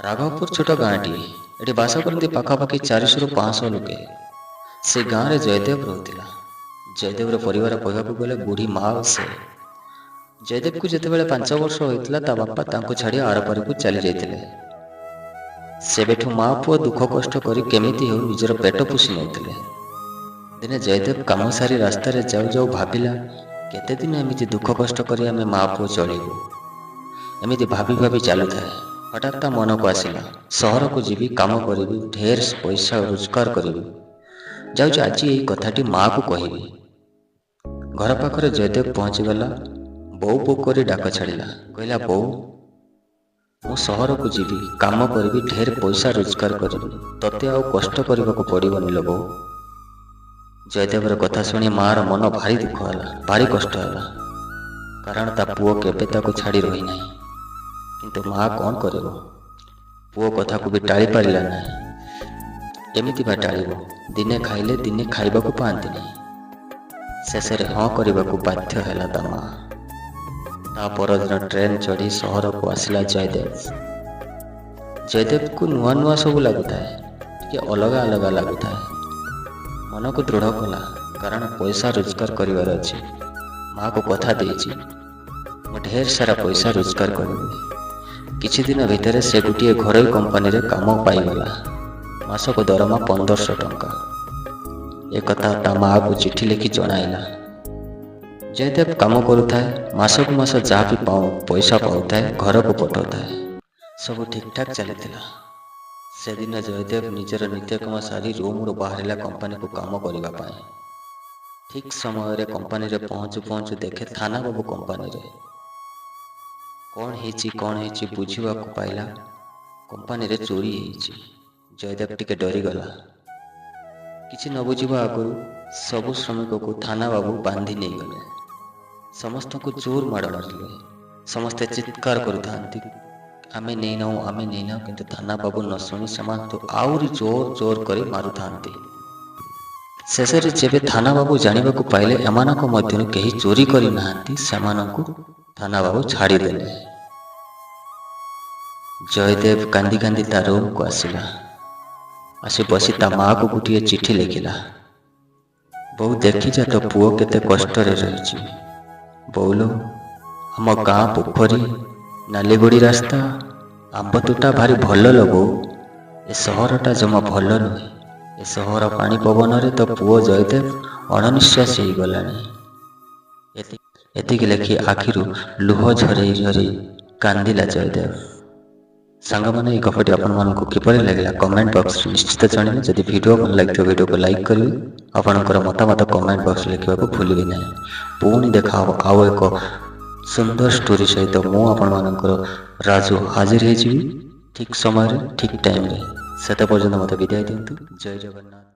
ରାଘବପୁର ଛୋଟ ଗାଁଟିଏ। ଏଠି ବାସ କରନ୍ତି ପାଖାପାଖି 400ରୁ 500 ଲୋକେ। ସେ ଗାଁରେ ଜୟଦେବ ରହୁଥିଲା। ଜୟଦେବର ପରିବାର କହିବାକୁ ଗଲେ ବୁଢ଼ୀ ମା ଓ ସେ। ଜୟଦେବକୁ ଯେତେବେଳେ 5 ବର୍ଷ ହୋଇଥିଲା ତା ବାପା ତାଙ୍କୁ ଛାଡ଼ି ଆରପାରିକୁ ଚାଲି ଯାଇଥିଲେ। ସେବେଠୁ ମା ପୁଅ ଦୁଃଖ କଷ୍ଟ କରି କେମିତି ହେଉ ନିଜର ପେଟ ପୋଷି ନେଉଥିଲେ। ଦିନେ ଜୟଦେବ କାମ ସାରି ରାସ୍ତାରେ ଯାଉ ଯାଉ ଭାବିଲା, କେତେଦିନ ଏମିତି ଦୁଃଖ କଷ୍ଟ କରି ଆମେ ମା ପୁଅ ଚଳିବୁ। ଏମିତି ଭାବି ଭାବି ଚାଲୁଥାଏ। ହଠାତ୍ ତା ମନକୁ ଆସିଲା, ସହରକୁ ଯିବି, କାମ କରିବି, ଢେର ପଇସା ରୋଜଗାର କରିବି। ଯାଉଛି ଆଜି ଏଇ କଥାଟି ମାଆକୁ କହିବି। ଘର ପାଖରେ ଜୟଦେବ ପହଞ୍ଚିଗଲା। ବୋଉ ବୋଉ କରି ଡାକ ଛାଡ଼ିଲା। କହିଲା, ବୋଉ, ମୁଁ ସହରକୁ ଯିବି, କାମ କରିବି, ଢେର ପଇସା ରୋଜଗାର କରିବି। ତତେ ଆଉ କଷ୍ଟ କରିବାକୁ ପଡ଼ିବନି ଲୋ ବୋଉ। ଜୟଦେବର କଥା ଶୁଣି ମାଆର ମନ ଭାରି ଦୁଃଖ ହେଲା, ଭାରି କଷ୍ଟ ହେଲା। କାରଣ ତା ପୁଅ କେବେ ତାକୁ ଛାଡ଼ି ରହିନାହିଁ। କିନ୍ତୁ ମା କ'ଣ କରିବ? ପୁଅ କଥାକୁ ବି ଟାଳି ପାରିଲା ନାହିଁ। କେମିତି ବା ଟାଳିବ? ଦିନେ ଖାଇଲେ ଦିନେ ଖାଇବାକୁ ପାଆନ୍ତିନି। ଶେଷରେ ହଁ କରିବାକୁ ବାଧ୍ୟ ହେଲା ତା ମା। ତା ପରଦିନ ଟ୍ରେନ୍ ଚଢ଼ି ସହରକୁ ଆସିଲା ଜୟଦେବ। ଜୟଦେବକୁ ନୂଆ ନୂଆ ସବୁ ଲାଗୁଥାଏ, ଟିକେ ଅଲଗା ଅଲଗା ଲାଗୁଥାଏ। ମନକୁ ଦୃଢ଼ କଲା, କାରଣ ପଇସା ରୋଜଗାର କରିବାର ଅଛି। ମାଆକୁ କଥା ଦେଇଛି, ମୁଁ ଢେର ସାରା ପଇସା ରୋଜଗାର କରିବି। କିଛି ଦିନ ଭିତରେ ସେ ଗୋଟିଏ ଘରୋଇ କମ୍ପାନୀରେ କାମ ପାଇଗଲା। ମାସକୁ ଦରମା 1500 ଟଙ୍କା। ଏକଥା ତା ମାଆକୁ ଚିଠି ଲେଖି ଜଣାଇଲା। ଜୟଦେବ କାମ କରୁଥାଏ, ମାସକୁ ମାସ ଯାହା ବି ପଇସା ପାଉଥାଏ ଘରକୁ ପଠାଉଥାଏ। ସବୁ ଠିକ୍ଠାକ୍ ଚାଲିଥିଲା। ସେଦିନ ଜୟଦେବ ନିଜର ନିତ୍ୟକର୍ମ ସାରି ରୁମ୍ରୁ ବାହାରିଲା କମ୍ପାନୀକୁ କାମ କରିବା ପାଇଁ। ଠିକ୍ ସମୟରେ କମ୍ପାନୀରେ ପହଞ୍ଚୁ ପହଞ୍ଚୁ ଦେଖେ ଥାନା ବାବୁ କମ୍ପାନୀରେ। କ'ଣ ହେଇଛି ବୁଝିବାକୁ ପାଇଲା, କମ୍ପାନୀରେ ଚୋରି ହେଇଛି। ଜୟଦେବ ଟିକେ ଡରିଗଲା। କିଛି ନ ବୁଝିବା ଆଗରୁ ସବୁ ଶ୍ରମିକକୁ ଥାନା ବାବୁ ବାନ୍ଧି ନେଇଗଲେ। ସମସ୍ତଙ୍କୁ ଜୋର ମାଡ଼ ମାରିଲେ। ସମସ୍ତେ ଚିତ୍କାର କରୁଥାନ୍ତି, ଆମେ ନେଇନାହୁଁ, ଆମେ ନେଇନାହୁଁ। କିନ୍ତୁ ଥାନା ବାବୁ ନ ଶୁଣି ସେମାନଙ୍କୁ ଆହୁରି ଜୋର କରି ମାରୁଥାନ୍ତି। ଶେଷରେ ଯେବେ ଥାନା ବାବୁ ଜାଣିବାକୁ ପାଇଲେ ଏମାନଙ୍କ ମଧ୍ୟରୁ କେହି ଚୋରି କରିନାହାନ୍ତି, ସେମାନଙ୍କୁ ଥାନା ବାବୁ ଛାଡ଼ିଦେଲେ। ଜୟଦେବ କାନ୍ଦି କାନ୍ଦି ତା ରୁମ୍କୁ ଆସିଲା। ଆସି ବସି ତା ମାଆକୁ ଗୋଟିଏ ଚିଠି ଲେଖିଲା। ବୋଉ, ଦେଖିଛ ତୋ ପୁଅ କେତେ କଷ୍ଟରେ ରହିଛି। ବୋଉଲୋ, ଆମ ଗାଁ ପୋଖରୀ, ନାଲିଗୁଡ଼ି ରାସ୍ତା, ଆମ୍ବ ତୋଟା ଭାରି ଭଲ ଲୋ ବୋଉ। ଏ ସହରଟା ଜମା ଭଲ ନୁହେଁ। ଏ ସହର ପାଣି ପବନରେ ତୋ ପୁଅ ଜୟଦେବ ଅଣନିଶ୍ୱାସୀ ହେଇଗଲାଣି। ଏତିକି ଲେଖି ଆଖିରୁ ଲୁହ ଝରେଇ ଝରେଇ କାନ୍ଦିଲା ଜୟଦେବ। ସାଙ୍ଗମାନେ, ଏହି ଗପଟି ଆପଣମାନଙ୍କୁ କିପରି ଲାଗିଲା କମେଣ୍ଟ ବକ୍ସରେ ନିଶ୍ଚିତ ଜଣାଇବେ। ଯଦି ଭିଡ଼ିଓ ଭଲ ଲାଗିଥିବ ଭିଡ଼ିଓକୁ ଲାଇକ୍ କରିବେ। ଆପଣଙ୍କର ମତାମତ କମେଣ୍ଟ ବକ୍ସରେ ଲେଖିବାକୁ ଭୁଲିବେ ନାହିଁ। ପୁଣି ଦେଖା ହେବ ଆଉ ଏକ ସୁନ୍ଦର ଷ୍ଟୋରି ସହିତ। ମୁଁ ଆପଣମାନଙ୍କର ରାଜୁ ହାଜିର ହେଇଯିବି ଠିକ୍ ସମୟରେ, ଠିକ୍ ଟାଇମ୍ରେ। ସେତେ ପର୍ଯ୍ୟନ୍ତ ମୋତେ ବିଦାୟ ଦିଅନ୍ତୁ। ଜୟ ଜଗନ୍ନାଥ।